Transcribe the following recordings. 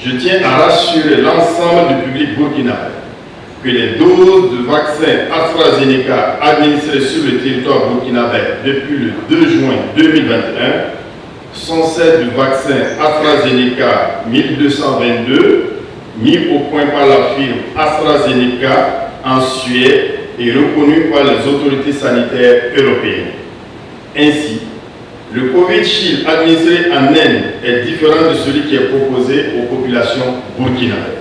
Je tiens à rassurer l'ensemble du public burkinabé que les doses de vaccin AstraZeneca administrées sur le territoire burkinabé depuis le 2 juin 2021 sont celles du vaccin AstraZeneca 1222, mis au point par la firme AstraZeneca en Suède et reconnu par les autorités sanitaires européennes. Ainsi, le Covid-Shield administré en Inde est différent de celui qui est proposé aux populations burkinabées.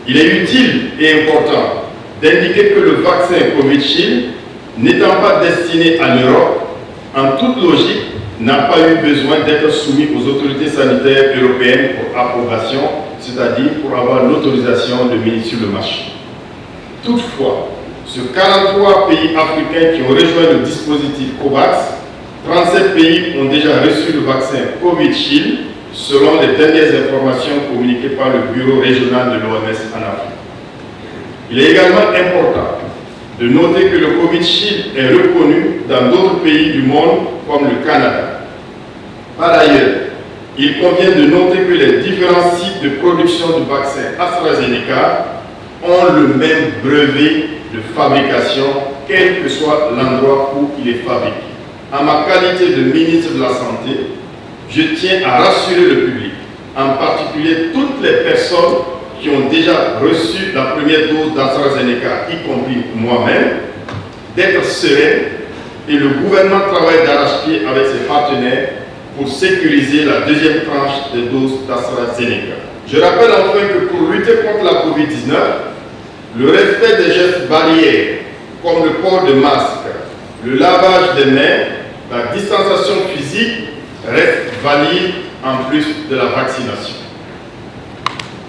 Il est utile et important d'indiquer que le vaccin Covid-Shield, n'étant pas destiné à l'Europe, en toute logique, n'a pas eu besoin d'être soumis aux autorités sanitaires européennes pour approbation, c'est-à-dire pour avoir l'autorisation de mise sur le marché. Toutefois, sur 43 pays africains qui ont rejoint le dispositif COVAX, 37 pays ont déjà reçu le vaccin Covid-Shield, selon les dernières informations communiquées par le bureau régional de l'OMS en Afrique. Il est également important de noter que le Covid-Shield est reconnu dans d'autres pays du monde comme le Canada. Par ailleurs, il convient de noter que les différents sites de production du vaccin AstraZeneca ont le même brevet de fabrication, quel que soit l'endroit où il est fabriqué. En ma qualité de ministre de la Santé, je tiens à rassurer le public, en particulier toutes les personnes qui ont déjà reçu la première dose d'AstraZeneca, y compris moi-même, d'être sereins, et le gouvernement travaille d'arrache-pied avec ses partenaires pour sécuriser la deuxième tranche des doses d'AstraZeneca. Je rappelle enfin que pour lutter contre la COVID-19, le respect des gestes barrières, comme le port de masque, le lavage des mains, la distanciation physique, reste valide en plus de la vaccination.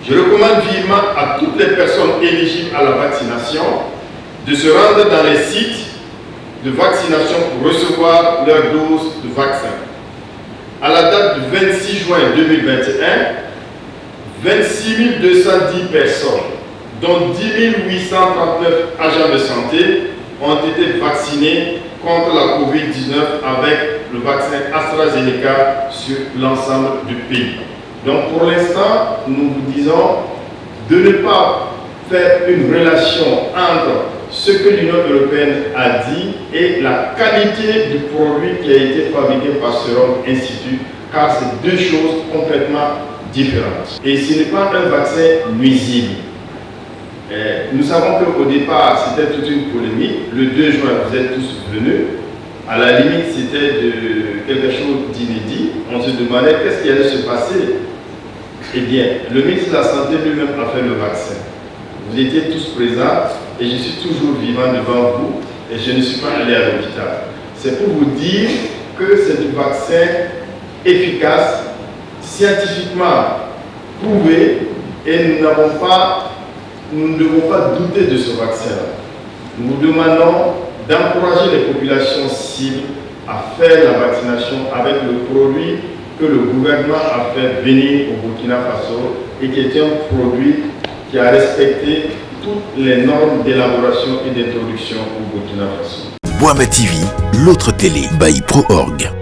Je recommande vivement à toutes les personnes éligibles à la vaccination de se rendre dans les sites de vaccination pour recevoir leur dose de vaccin. À la date du 26 juin 2021, 26 210 personnes, dont 10 839 agents de santé, ont été vaccinés contre la COVID-19 avec le vaccin AstraZeneca sur l'ensemble du pays. Donc pour l'instant, nous vous disons de ne pas faire une relation entre ce que l'Union européenne a dit et la qualité du produit qui a été fabriqué par Serum Institute, car c'est deux choses complètement différentes. Et ce n'est pas un vaccin nuisible. Nous savons qu'au départ, c'était toute une polémique. Le 2 juin, vous êtes tous venus. À la limite, c'était quelque chose d'inédit. On se demandait qu'est-ce qui allait se passer. Eh bien, le ministre de la Santé lui-même a fait le vaccin. Vous étiez tous présents et je suis toujours vivant devant vous et je ne suis pas allé à l'hôpital. C'est pour vous dire que c'est un vaccin efficace, scientifiquement prouvé, et nous ne devons pas douter de ce vaccin-là. Nous demandons d'encourager les populations cibles à faire la vaccination avec le produit que le gouvernement a fait venir au Burkina Faso et qui est un produit qui a respecté toutes les normes d'élaboration et d'introduction au Burkina Faso. Boama TV, l'autre télé by ProOrg.